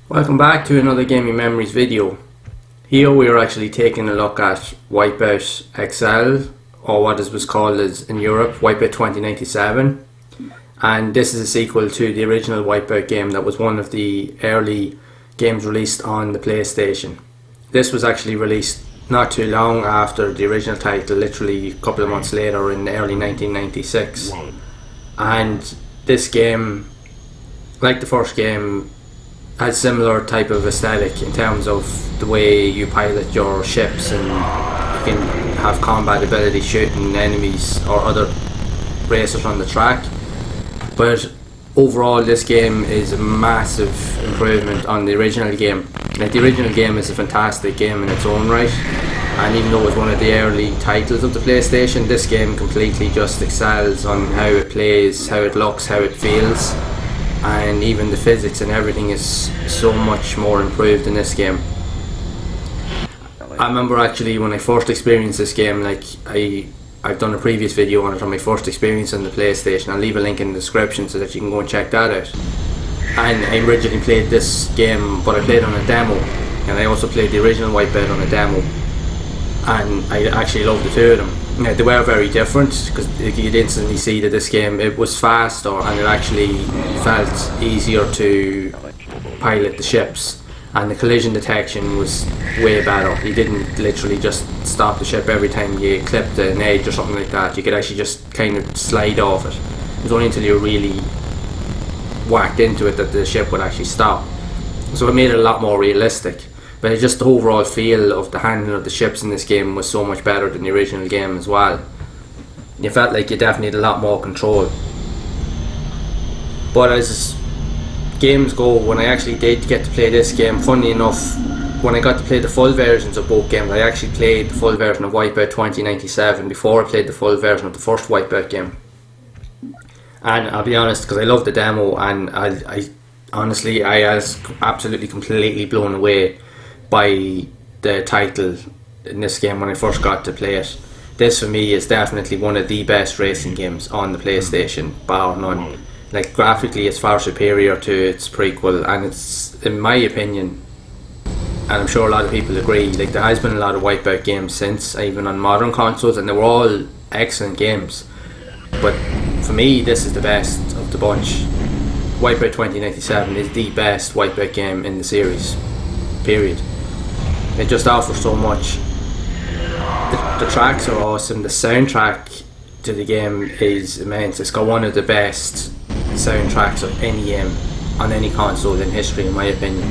Welcome back to another Gaming Memories video. Here we are actually taking a look at Wipeout XL, or what it was called as in Europe, Wipeout 2097. And this is a sequel to the original Wipeout game that was one of the early games released on the PlayStation. This was actually released not too long after the original title, literally a couple of months later in early 1996. And this game, like the first game, has similar type of aesthetic in terms of the way you pilot your ships, and you can have combat ability shooting enemies or other racers on the track. But overall this game is a massive improvement on the original game. Like, the original game is a fantastic game in its own right, and even though it was one of the early titles of the PlayStation, this game completely just excels on how it plays, how it looks, how it feels. And even the physics and everything is so much more improved in this game. I remember actually when I first experienced this game, like I've done a previous video on it on my first experience on the PlayStation. I'll leave a link in the description so that you can go and check that out. And I originally played this game, but I played on a demo, and I also played the original Wipeout on a demo, and I actually loved the two of them. Yeah, they were very different because you'd instantly see that this game, it was faster and it actually felt easier to pilot the ships, and the collision detection was way better. You didn't literally just stop the ship every time you clipped an edge or something like that. You could actually just kind of slide off it. It was only until you really whacked into it that the ship would actually stop. So it made it a lot more realistic. But just the overall feel of the handling of the ships in this game was so much better than the original game as well. You felt like you definitely had a lot more control. But as games go, when I actually did get to play this game, funny enough, when I got to play the full versions of both games, I actually played the full version of Wipeout 2097 before I played the full version of the first Wipeout game. And I'll be honest, because I loved the demo, and I honestly, I was absolutely completely blown away by the title in this game when I first got to play it. This for me is definitely one of the best racing games on the PlayStation, bar none. Like, graphically it's far superior to its prequel, and it's, in my opinion, and I'm sure a lot of people agree, like, there has been a lot of Wipeout games since, even on modern consoles, and they were all excellent games. But for me, this is the best of the bunch. Wipeout 2097 is the best Wipeout game in the series, period. It just offers so much. The tracks are awesome. The soundtrack to the game is immense. It's got one of the best soundtracks of any game on any console in history, in my opinion.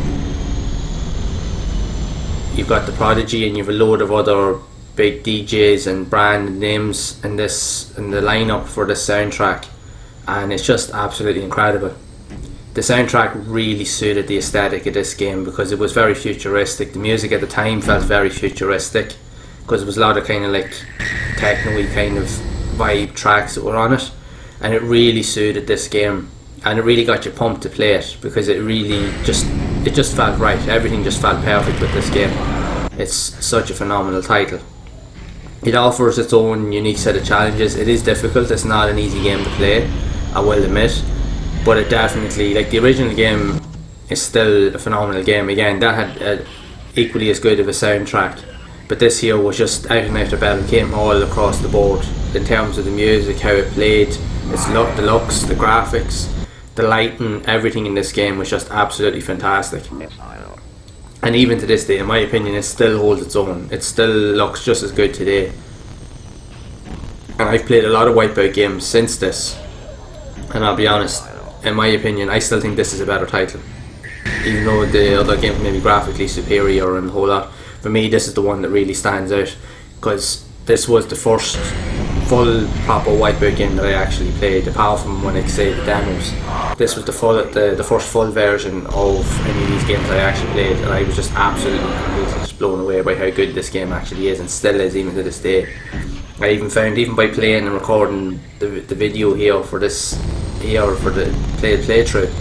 You've got the Prodigy, and you've a load of other big DJs and brand names in the lineup for this soundtrack, and it's just absolutely incredible. The soundtrack really suited the aesthetic of this game because it was very futuristic. The music at the time felt very futuristic because it was a lot of kind of like techno-y kind of vibe tracks that were on it, and it really suited this game, and it really got you pumped to play it because it just felt right. Everything just felt perfect with this game. It's such a phenomenal title. It offers its own unique set of challenges. It is difficult. It's not an easy game to play, I will admit. But it definitely, like, the original game is still a phenomenal game. Again, that had equally as good of a soundtrack, but this here was just out and out about. It came all across the board in terms of the music, how it played, its look, the looks, the graphics, the lighting, everything in this game was just absolutely fantastic. And even to this day, in my opinion, it still holds its own. It still looks just as good today. And I've played a lot of Wipeout games since this, and I'll be honest, in my opinion, I still think this is a better title. Even though the other games may be graphically superior and a whole lot, for me this is the one that really stands out, because this was the first full proper Wipeout game that I actually played, apart from when I say the demos. This was the first full version of any of these games I actually played, and I was just absolutely completely just blown away by how good this game actually is, and still is even to this day. I even found, even by playing and recording the video here for this for the playthrough,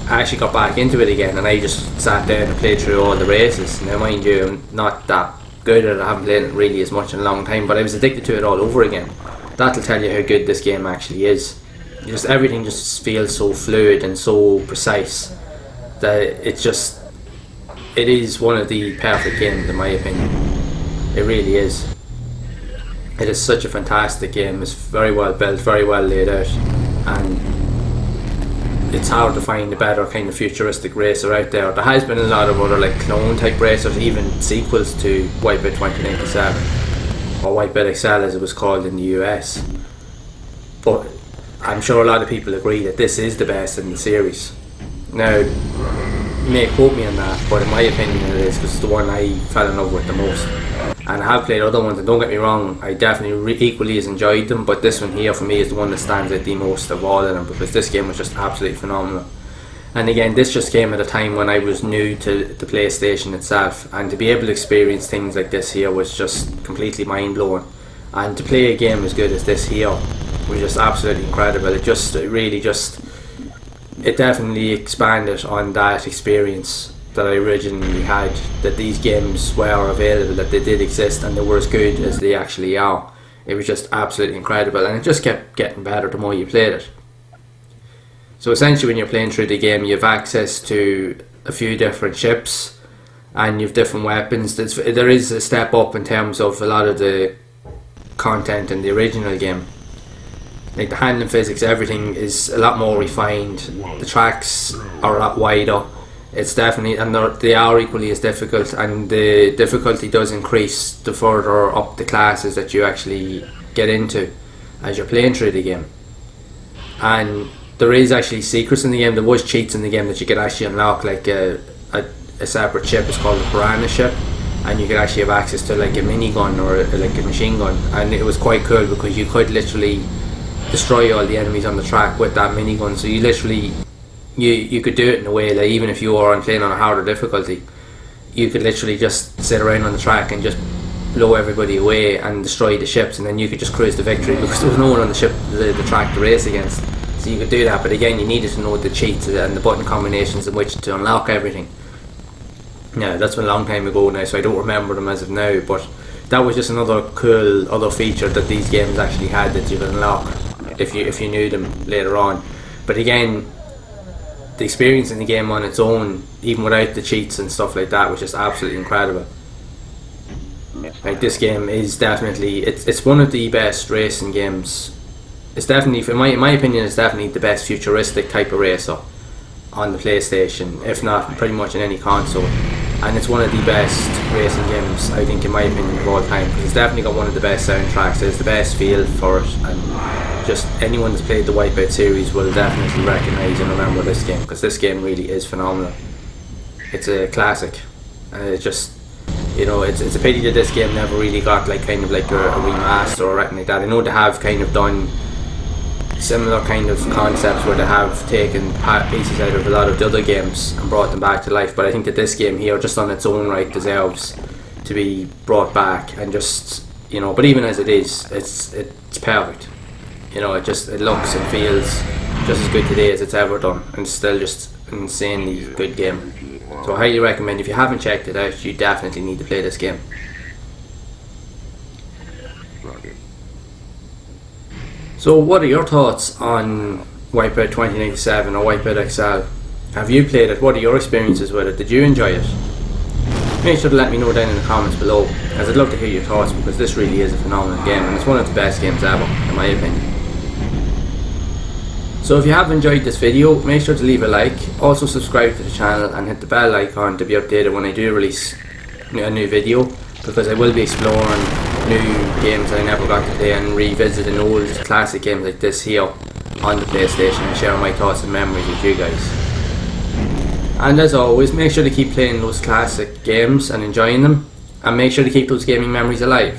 I actually got back into it again, and I just sat down and played through all the races. Now mind you, I'm not that good at it, I haven't played it really as much in a long time, but I was addicted to it all over again. That'll tell you how good this game actually is. Just everything just feels so fluid and so precise. that it is one of the perfect games in my opinion. It really is. It is such a fantastic game. It's very well built, very well laid out, and it's hard to find a better kind of futuristic racer out there. There has been a lot of other like clone type racers, even sequels to Wipeout 2097 or Wipeout XL as it was called in the US, but I'm sure a lot of people agree that this is the best in the series. Now, you may quote me on that, but in my opinion it is, because it's the one I fell in love with the most. And I have played other ones, and don't get me wrong, I definitely equally as enjoyed them, but this one here for me is the one that stands out the most of all of them, because this game was just absolutely phenomenal. And again, this just came at a time when I was new to the PlayStation itself, and to be able to experience things like this here was just completely mind blowing. And to play a game as good as this here was just absolutely incredible. It definitely expanded on that experience that I originally had, that these games were available, that they did exist, and they were as good as they actually are. It was just absolutely incredible, and it just kept getting better the more you played it. So essentially when you're playing through the game, you have access to a few different ships, and you have different weapons. There is a step up in terms of a lot of the content in the original game. Like the handling physics, everything is a lot more refined. The tracks are a lot wider. It's definitely, and they are equally as difficult, and the difficulty does increase the further up the classes that you actually get into as you're playing through the game. And there is actually secrets in the game. There was cheats in the game that you could actually unlock, like a separate ship. It's called the Piranha ship, and you could actually have access to like a minigun or like a machine gun, and it was quite cool because you could literally destroy all the enemies on the track with that minigun. So you literally you could do it in a way that even if you were playing on a harder difficulty, you could literally just sit around on the track and just blow everybody away and destroy the ships, and then you could just cruise to victory because there was no one on the ship, the track to race against. So you could do that, but again you needed to know the cheats and the button combinations in which to unlock everything. Yeah, that's been a long time ago now, so I don't remember them as of now, but that was just another cool other feature that these games actually had that you could unlock if you knew them later on. But again, the experience in the game on its own, even without the cheats and stuff like that, was just absolutely incredible. Like, this game is definitely, it's one of the best racing games. It's definitely, in my opinion, it's definitely the best futuristic type of racer on the PlayStation, if not pretty much in any console. And it's one of the best racing games, I think, in my opinion, of all time, because it's definitely got one of the best soundtracks. It's the best feel for it, and just anyone that's played the Wipeout series will definitely recognise and remember this game, because this game really is phenomenal. It's a classic, and it's just, you know, it's a pity that this game never really got like kind of like a remaster or anything like that. I know they have kind of done similar kind of concepts where they have taken pieces out of a lot of the other games and brought them back to life, but I think that this game here, just on its own right, deserves to be brought back. And just, you know, but even as it is, it's perfect. You know, it looks and feels just as good today as it's ever done, and it's still just an insanely good game. So I highly recommend, if you haven't checked it out, you definitely need to play this game. So what are your thoughts on Wipeout 2097 or Wipeout XL? Have you played it? What are your experiences with it? Did you enjoy it? Make sure to let me know down in the comments below, as I'd love to hear your thoughts, because this really is a phenomenal game, and it's one of the best games ever, in my opinion. So if you have enjoyed this video, make sure to leave a like, also subscribe to the channel and hit the bell icon to be updated when I do release a new video, because I will be exploring new games that I never got to play and revisiting old classic games like this here on the PlayStation and share my thoughts and memories with you guys. And as always, make sure to keep playing those classic games and enjoying them, and make sure to keep those gaming memories alive.